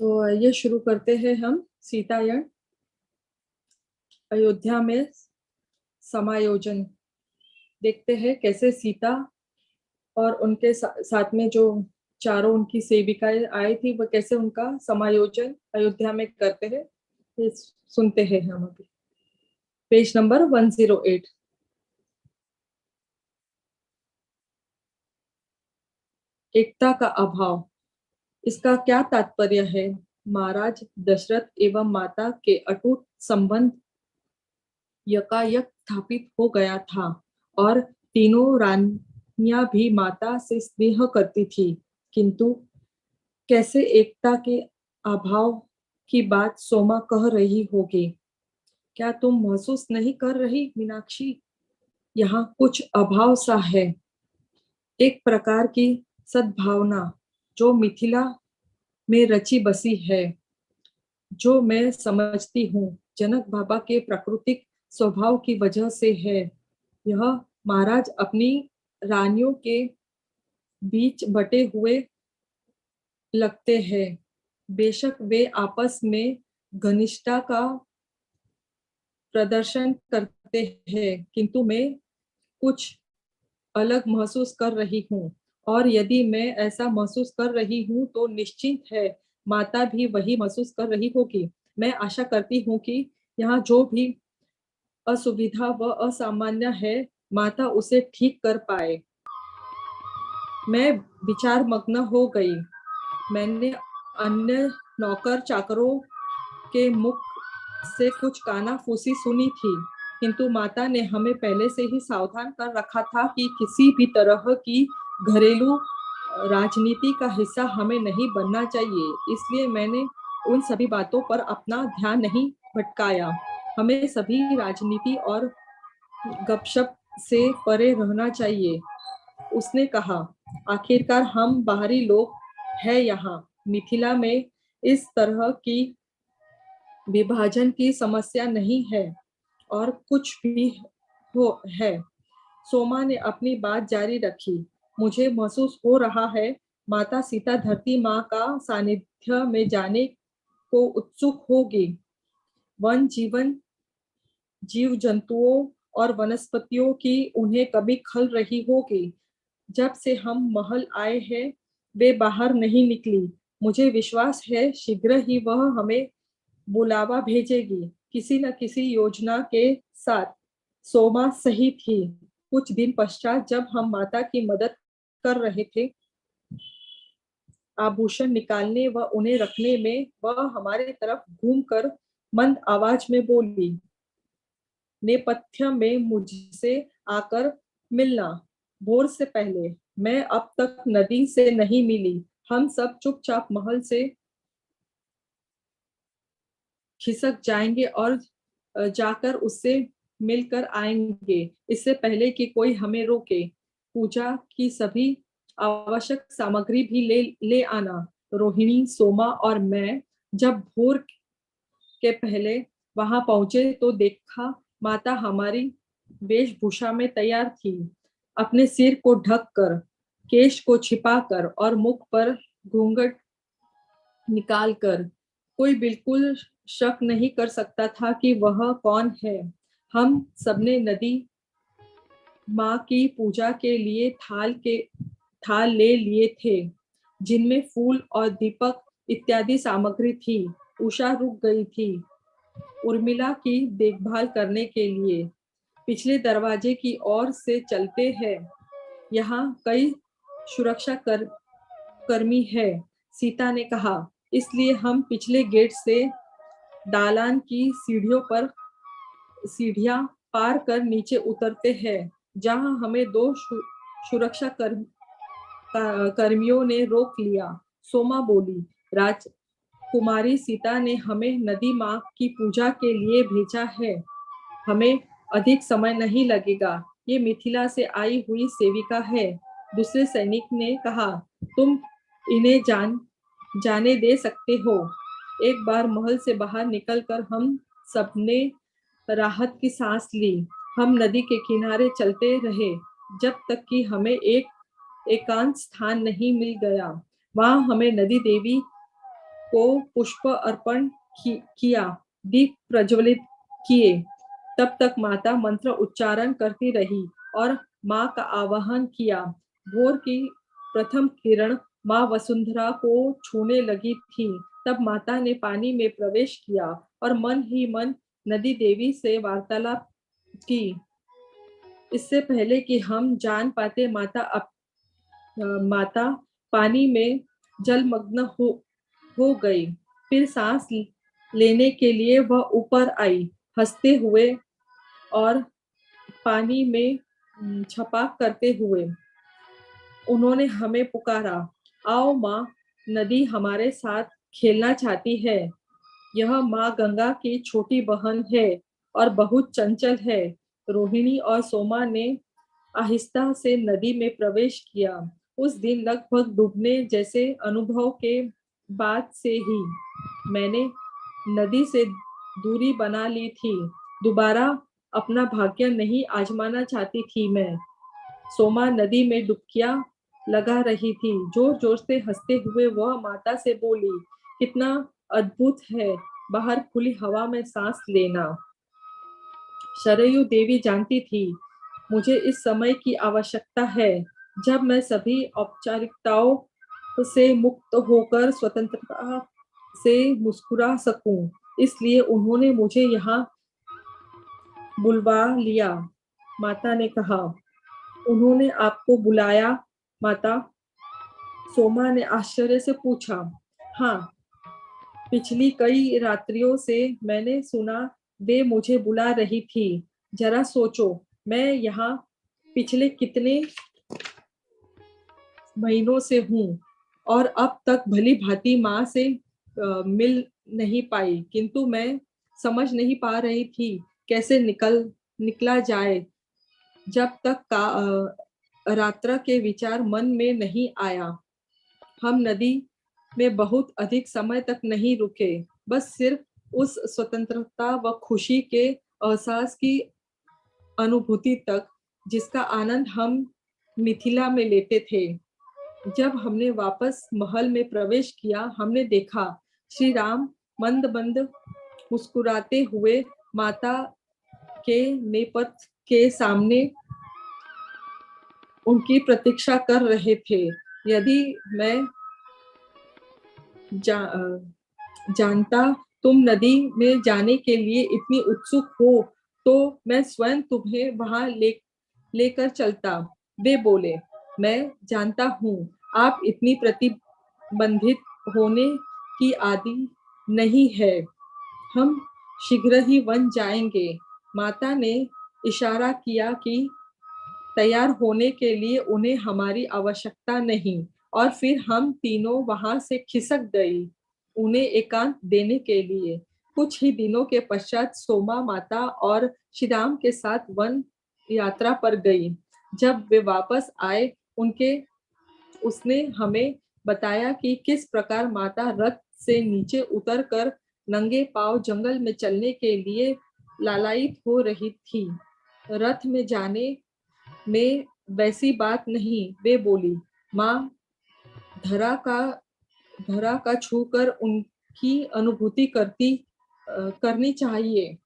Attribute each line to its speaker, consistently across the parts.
Speaker 1: तो ये शुरू करते हैं हम सीतायन अयोध्या में समायोजन। देखते हैं कैसे सीता और उनके साथ में जो चारों उनकी सेविकाएं आई थी वह कैसे उनका समायोजन अयोध्या में करते हैं। ये सुनते हैं हम अभी। Page number 108। एकता का अभाव, इसका क्या तात्पर्य है? महाराज दशरथ एवं माता के अटूट संबंध यकायक स्थापित हो गया था और तीनों रानियां भी माता से स्नेह करती थी, किंतु कैसे एकता के अभाव की बात सोमा कह रही होगी? क्या तुम महसूस नहीं कर रही मीनाक्षी? यहाँ कुछ अभाव सा है, एक प्रकार की सद्भावना जो मिथिला में रची बसी है, जो मैं समझती हूँ जनक बाबा के प्राकृतिक स्वभाव की वजह से है। यह महाराज अपनी रानियों के बीच बटे हुए लगते हैं। बेशक वे आपस में घनिष्ठता का प्रदर्शन करते हैं, किंतु मैं कुछ अलग महसूस कर रही हूँ, और यदि मैं ऐसा महसूस कर रही हूँ तो निश्चित है माता भी वही महसूस कर रही होगी। मैं आशा करती हूँ कि यहाँ जो भी असुविधा व असामान्य है माता उसे ठीक कर पाए। मैं विचार मग्न हो गई। मैंने अन्य नौकर चाकरों के मुख से कुछ कानाफूसी सुनी थी, किंतु माता ने हमें पहले से ही सावधान कर रखा था कि किसी भी तरह की घरेलू राजनीति का हिस्सा हमें नहीं बनना चाहिए। इसलिए मैंने उन सभी बातों पर अपना ध्यान नहीं भटकाया। हमें सभी राजनीति और गपशप से परे रहना चाहिए, उसने कहा। आखिरकार हम बाहरी लोग हैं यहाँ। मिथिला में इस तरह की विभाजन की समस्या नहीं है और कुछ भी हो है। सोमा ने अपनी बात जारी रखी। मुझे महसूस हो रहा है माता सीता धरती माँ का सानिध्य में जाने को उत्सुक होगी। वन जीवन, जीव जंतुओं और वनस्पतियों की उन्हें कभी खल रही होगी। जब से हम महल आए हैं वे बाहर नहीं निकली। मुझे विश्वास है शीघ्र ही वह हमें बुलावा भेजेगी किसी न किसी योजना के साथ। सोमा सही थी। कुछ दिन पश्चात जब हम माता की मदद कर रहे थे आभूषण निकालने व उन्हें रखने में, वह हमारे तरफ घूमकर मंद आवाज में बोली, नेपथ्य में मुझसे आकर मिलना भोर से पहले। मैं अब तक नदी से नहीं मिली। हम सब चुपचाप महल से खिसक जाएंगे और जाकर उससे मिलकर आएंगे इससे पहले कि कोई हमें रोके। पूजा की सभी आवश्यक सामग्री भी ले आना। रोहिणी, सोमा और मैं जब भोर के पहले वहां पहुंचे तो देखा माता हमारी वेशभूषा में तैयार थी, अपने सिर को ढककर, केश को छिपाकर और मुख पर घूंघट निकालकर। कोई बिल्कुल शक नहीं कर सकता था कि वह कौन है। हम सबने नदी माँ की पूजा के लिए थाल ले लिए थे, जिनमें फूल और दीपक इत्यादि सामग्री थी। उषा रुक गई थी उर्मिला की देखभाल करने के लिए। पिछले दरवाजे की ओर से चलते हैं, यहाँ कई सुरक्षा कर्मी है, सीता ने कहा। इसलिए हम पिछले गेट से दालान की सीढ़ियां पार कर नीचे उतरते हैं, जहां हमें दो सुरक्षा कर्मियों ने रोक लिया। सोमा बोली, राजकुमारी सीता ने हमें नदी माँ की पूजा के लिए भेजा है। हमें अधिक समय नहीं लगेगा। ये मिथिला से आई हुई सेविका है। दूसरे सैनिक ने कहा, तुम इन्हें जाने दे सकते हो। एक बार महल से बाहर निकलकर हम सबने राहत की सांस ली। हम नदी के किनारे चलते रहे जब तक कि हमें एक एकांत स्थान नहीं मिल गया। वहां हमें नदी देवी को पुष्प अर्पण किया, दीप प्रज्वलित किए। तब तक माता मंत्र उच्चारण करती रही और माँ का आवाहन किया। भोर की प्रथम किरण माँ वसुंधरा को छूने लगी थी। तब माता ने पानी में प्रवेश किया और मन ही मन नदी देवी से वार्तालाप की। इससे पहले कि हम जान पाते माता पानी में जलमग्न हो गई। फिर सांस लेने के लिए वह ऊपर आई, हंसते हुए और पानी में छपाक करते हुए। उन्होंने हमें पुकारा, आओ माँ, नदी हमारे साथ खेलना चाहती है। यह माँ गंगा की छोटी बहन है और बहुत चंचल है। रोहिणी और सोमा ने आहिस्ता से नदी में प्रवेश किया। उस दिन लगभग डूबने जैसे अनुभव के बाद से ही मैंने नदी से दूरी बना ली थी। दोबारा अपना भाग्य नहीं आजमाना चाहती थी मैं। सोमा नदी में डुबकियां लगा रही थी। जोर जोर से हंसते हुए वह माता से बोली, कितना अद्भुत है बाहर खुली हवा में सांस लेना। सरयू देवी जानती थी मुझे इस समय की आवश्यकता है, जब मैं सभी औपचारिकताओं से मुक्त होकर स्वतंत्रता से मुस्कुरा सकूं। इसलिए उन्होंने मुझे यहाँ बुलवा लिया। माता ने कहा, उन्होंने आपको बुलाया माता? सोमा ने आश्चर्य से पूछा। हाँ, पिछली कई रात्रियों से मैंने सुना वे मुझे बुला रही थी। जरा सोचो, मैं यहाँ पिछले कितने महीनों से हूँ और अब तक भली भांति माँ से मिल नहीं पाई, किंतु मैं समझ नहीं पा रही थी कैसे निकला जाए। जब तक रात्रा के विचार मन में नहीं आया। हम नदी में बहुत अधिक समय तक नहीं रुके, बस सिर्फ उस स्वतंत्रता व खुशी के एहसास की अनुभूति तक जिसका आनंद हम मिथिला में लेते थे। जब हमने वापस महल में प्रवेश किया, हमने देखा श्री राम मंद मंद मुस्कुराते हुए माता के नेपथ्य के सामने उनकी प्रतीक्षा कर रहे थे। यदि मैं जानता तुम नदी में जाने के लिए इतनी उत्सुक हो, तो मैं स्वयं तुम्हें वहां लेकर चलता। वे बोले, मैं जानता हूँ आप इतनी प्रतिबंधित होने की आदि नहीं है। हम शीघ्र ही वन जाएंगे। माता ने इशारा किया कि तैयार होने के लिए उन्हें हमारी आवश्यकता नहीं, और फिर हम तीनों वहां से खिसक गई उन्हें एकांत देने के लिए। कुछ ही दिनों के पश्चात सोमा माता और श्री राम के साथ वन यात्रा पर गई। जब वे वापस आए, उसने हमें बताया कि किस प्रकार माता रथ से नीचे उतरकर नंगे पांव जंगल में चलने के लिए लालायित हो रही थी। रथ में जाने में वैसी बात नहीं, वे बोली। माँ, धरा का छूकर उनकी अनुभूति करनी चाहिए।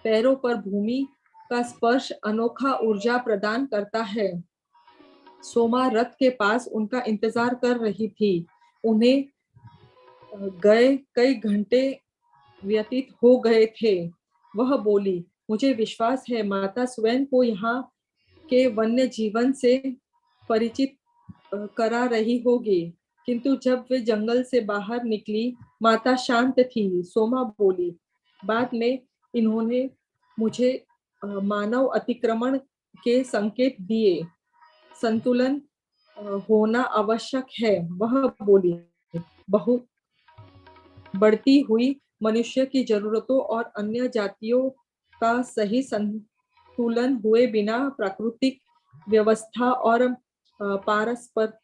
Speaker 1: पैरों पर भूमि का स्पर्श अनोखा ऊर्जा प्रदान करता है। सोमा रथ के पास उनका इंतजार कर रही थी। उन्हें गए कई घंटे व्यतीत हो गए थे। वह बोली, मुझे विश्वास है माता स्वयं को यहाँ के वन्य जीवन से परिचित करा रही होगी। किंतु जब वे जंगल से बाहर निकली, माता शांत थी। सोमा बोली, बाद में इन्होंने मुझे मानव अतिक्रमण के संकेत दिए। संतुलन होना आवश्यक है। वह बोली, बहुत बढ़ती हुई मनुष्य की जरूरतों और अन्य जातियों का सही संतुलन हुए बिना प्राकृतिक व्यवस्था और पारस्परिक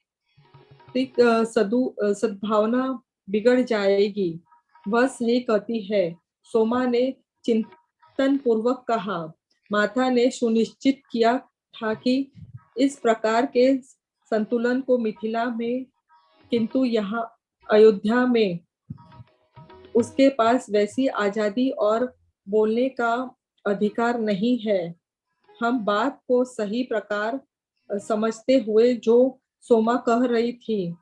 Speaker 1: सद्भावना बिगड़ जाएगी। वह सही कहती है, सोमा ने चिंतन पूर्वक कहा। माता ने सुनिश्चित किया था कि इस प्रकार के संतुलन को मिथिला में, किंतु यहाँ अयोध्या में उसके पास वैसी आजादी और बोलने का अधिकार नहीं है। हम बात को सही प्रकार समझते हुए जो सोमा कह रही थी,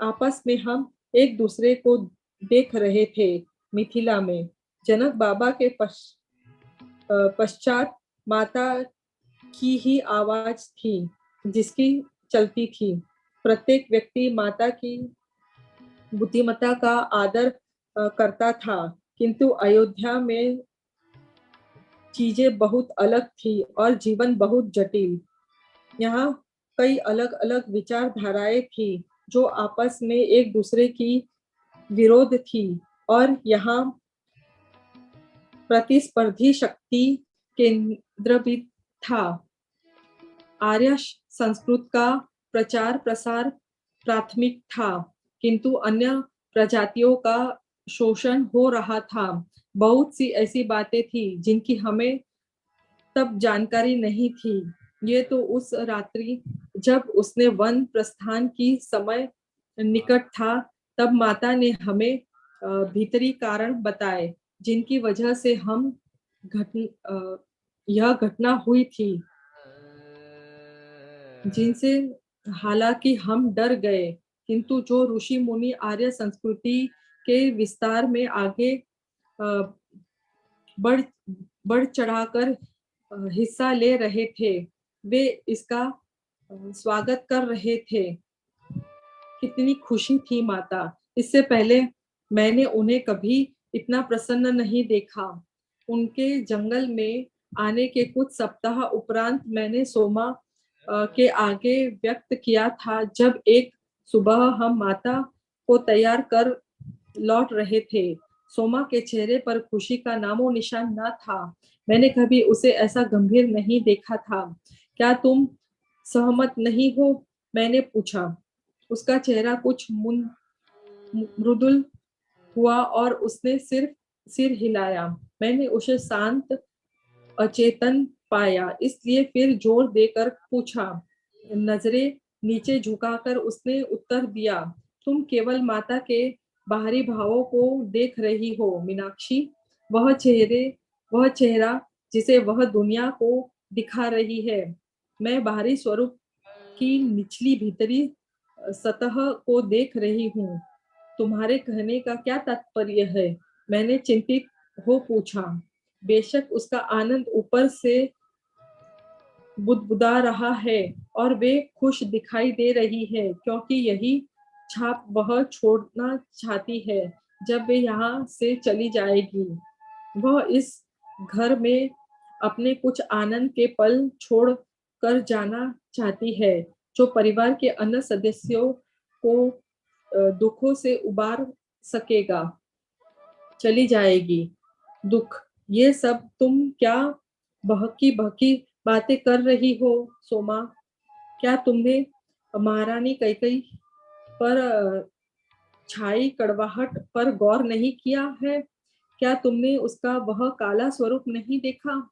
Speaker 1: आपस में हम एक दूसरे को देख रहे थे। मिथिला में जनक बाबा के पश्चात माता की ही आवाज थी जिसकी चलती थी। प्रत्येक व्यक्ति माता की बुद्धिमत्ता का आदर करता था, किंतु अयोध्या में चीजें बहुत अलग थी और जीवन बहुत जटिल। यहाँ कई अलग अलग विचारधाराएं थी जो आपस में एक दूसरे की विरोध थी, और यहाँ प्रतिस्पर्धी शक्ति केंद्र भी था। आर्य संस्कृत का प्रचार प्रसार प्राथमिक था, किंतु अन्य प्रजातियों का शोषण हो रहा था। बहुत सी ऐसी बातें थी जिनकी हमें तब जानकारी नहीं थी। ये तो उस रात्रि जब उसने वन प्रस्थान की समय निकट था, तब माता ने हमें भीतरी कारण बताए जिनकी वजह से यह घटना हुई थी, जिनसे हालांकि हम डर गए, किंतु जो ऋषि मुनि आर्य संस्कृति के विस्तार में आगे बढ़ बढ़ चढ़ाकर हिस्सा ले रहे थे, वे इसका स्वागत कर रहे थे। कितनी खुशी थी माता। इससे पहले मैंने उन्हें कभी इतना प्रसन्न नहीं देखा। उनके जंगल में आने के कुछ सप्ताह उपरांत मैंने सोमा के आगे व्यक्त किया था, जब एक सुबह हम माता को तैयार कर लौट रहे थे। सोमा के चेहरे पर खुशी का नामो निशान न था। मैंने कभी उसे ऐसा गंभीर नहीं देखा था। क्या तुम सहमत नहीं हो? मैंने पूछा। उसका चेहरा कुछ मृदुल हुआ और उसने सिर्फ सिर हिलाया। मैंने उसे शांत अचेतन पाया, इसलिए फिर जोर देकर पूछा। नजरें नीचे झुकाकर उसने उत्तर दिया, तुम केवल माता के बाहरी भावों को देख रही हो मीनाक्षी। वह चेहरा जिसे वह दुनिया को दिखा रही है, मैं बाहरी स्वरूप की निचली भीतरी सतह को देख रही हूँ। तुम्हारे कहने का क्या तात्पर्य है? मैंने चिंतित हो पूछा। बेशक उसका आनंद ऊपर से बुदबुदा रहा है और वे खुश दिखाई दे रही है, क्योंकि यही छाप वह छोड़ना चाहती है जब वे यहाँ से चली जाएगी। वह इस घर में अपने कुछ आनंद के पल छोड़ कर जाना चाहती है, जो परिवार के अन्य सदस्यों को दुखों से उबार सकेगा। चली जाएगी। दुख, ये सब तुम क्या बहकी बहकी बातें कर रही हो सोमा? क्या तुमने महारानी कैकेयी पर छाई कड़वाहट पर गौर नहीं किया है? क्या तुमने उसका वह काला स्वरूप नहीं देखा?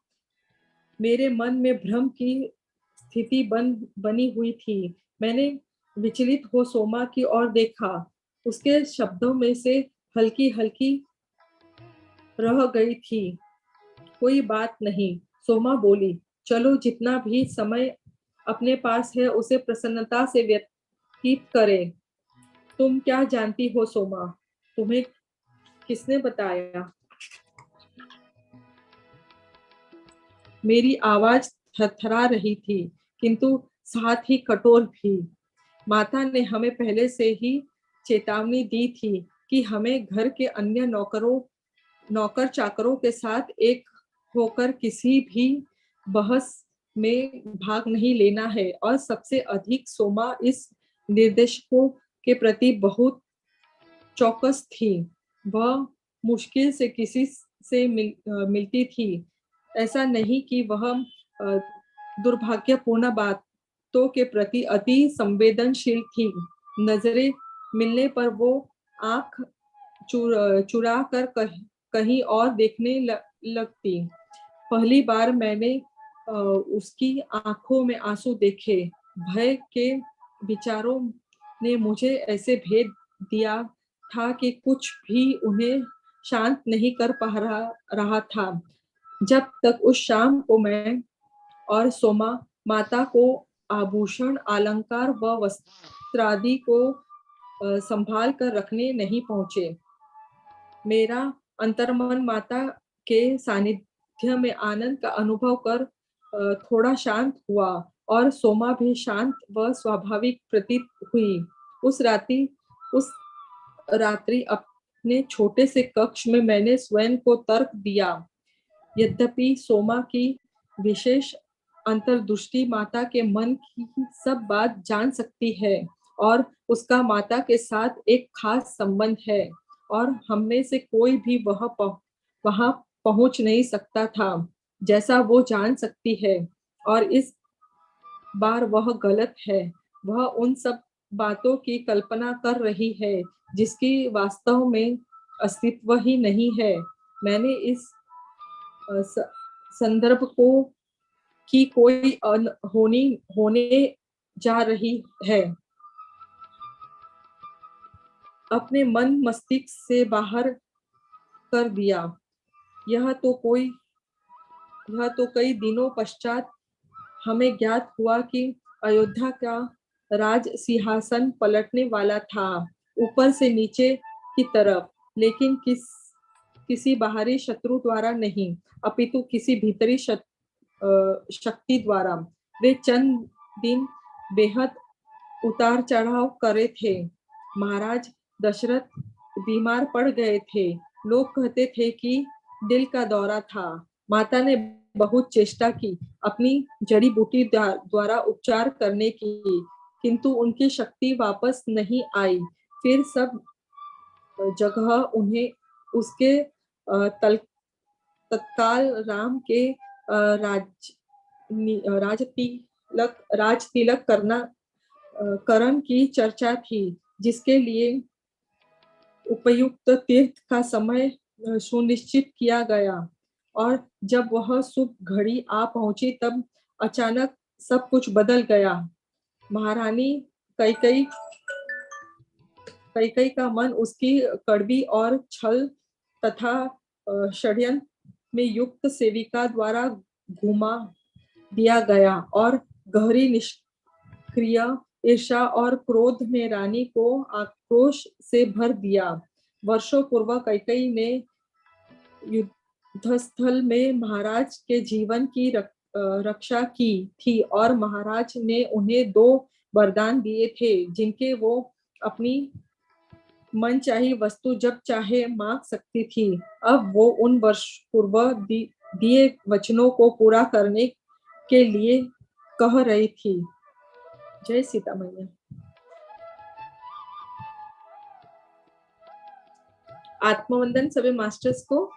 Speaker 1: मेरे मन में भ्रम की स्थिति बनी हुई थी। मैंने विचलित हो सोमा की ओर देखा। उसके शब्दों में से हल्की हल्की रह गई थी। कोई बात नहीं, सोमा बोली। चलो, जितना भी समय अपने पास है उसे प्रसन्नता से व्यतीत करें। तुम क्या जानती हो सोमा? तुम्हें किसने बताया? मेरी आवाज थरथरा रही थी, किंतु साथ ही कठोर भी। माता ने हमें पहले से ही चेतावनी दी थी कि हमें घर के अन्य नौकर चाकरों के साथ एक होकर किसी भी बहस में भाग नहीं लेना है, और सबसे अधिक सोमा इस निर्देशकों के प्रति बहुत चौकस थी। वह मुश्किल से किसी से मिलती थी। ऐसा नहीं कि वह दुर्भाग्यपूर्ण बातों के प्रति अति संवेदनशील थी। नजरें मिलने पर वो आंख चुरा कर कहीं और देखने लगती। पहली बार मैंने उसकी आंखों में आंसू देखे। भय के विचारों ने मुझे ऐसे भेद दिया था कि कुछ भी उन्हें शांत नहीं कर पा रहा था। जब तक उस शाम को मैं और सोमा माता को आभूषण, अलंकार व वस्त्रादि को संभाल कर रखने नहीं पहुंचे। मेरा अंतर्मन माता के सानिध्य में आनंद का अनुभव कर थोड़ा शांत हुआ और सोमा भी शांत व स्वाभाविक प्रतीत हुई। उस रात्रि अपने छोटे से कक्ष में मैंने स्वयं को तर्क दिया। यद्यपि सोमा की विशेष अंतर्दृष्टि माता के मन की सब बात जान सकती है और उसका माता के साथ एक खास संबंध है और हम में से कोई भी वहां पहुंच नहीं सकता था जैसा वो जान सकती है, और इस बार वह गलत है। वह उन सब बातों की कल्पना कर रही है जिसकी वास्तव में अस्तित्व ही नहीं है। मैंने इस संदर्भ को कि कोई अनहोनी होने जा रही है अपने मन मस्तिष्क से बाहर कर दिया। यह तो कई दिनों पश्चात हमें ज्ञात हुआ कि अयोध्या का राज सिंहासन पलटने वाला था, ऊपर से नीचे की तरफ, लेकिन किसी बाहरी शत्रु द्वारा नहीं, अपितु किसी भीतरी शक्ति द्वारा। वे चंद दिन बेहद उतार चढ़ाव करे थे। महाराज दशरथ बीमार पड़ गए थे। लोग कहते थे कि दिल का दौरा था। माता ने बहुत चेष्टा की अपनी जड़ी बूटी द्वारा उपचार करने की, किंतु उनकी शक्ति वापस नहीं आई। फिर सब जगह उन्हें उसके तत्काल राम के राज तिलक करण की चर्चा थी, जिसके लिए उपयुक्त तीर्थ का समय सुनिश्चित किया गया। और जब वह शुभ घड़ी आ पहुंची तब अचानक सब कुछ बदल गया। महारानी कैकई कैकई का मन उसकी कड़वी और छल तथा षड्यंत्र में युक्त सेविका द्वारा घुमा दिया गया और गहरी निष्क्रिय ईर्षा और क्रोध में रानी को आक्रोश से भर दिया। वर्षों पूर्व कैकई ने युद्धस्थल में महाराज के जीवन की रक्षा की थी और महाराज ने उन्हें 2 वरदान दिए थे जिनके वो अपनी मनचाही वस्तु जब चाहे मांग सकती थी। अब वो उन वर्ष पूर्व दिए वचनों को पूरा करने के लिए कह रही थी। जय सीता मैया। आत्मवंदन सभी मास्टर्स को।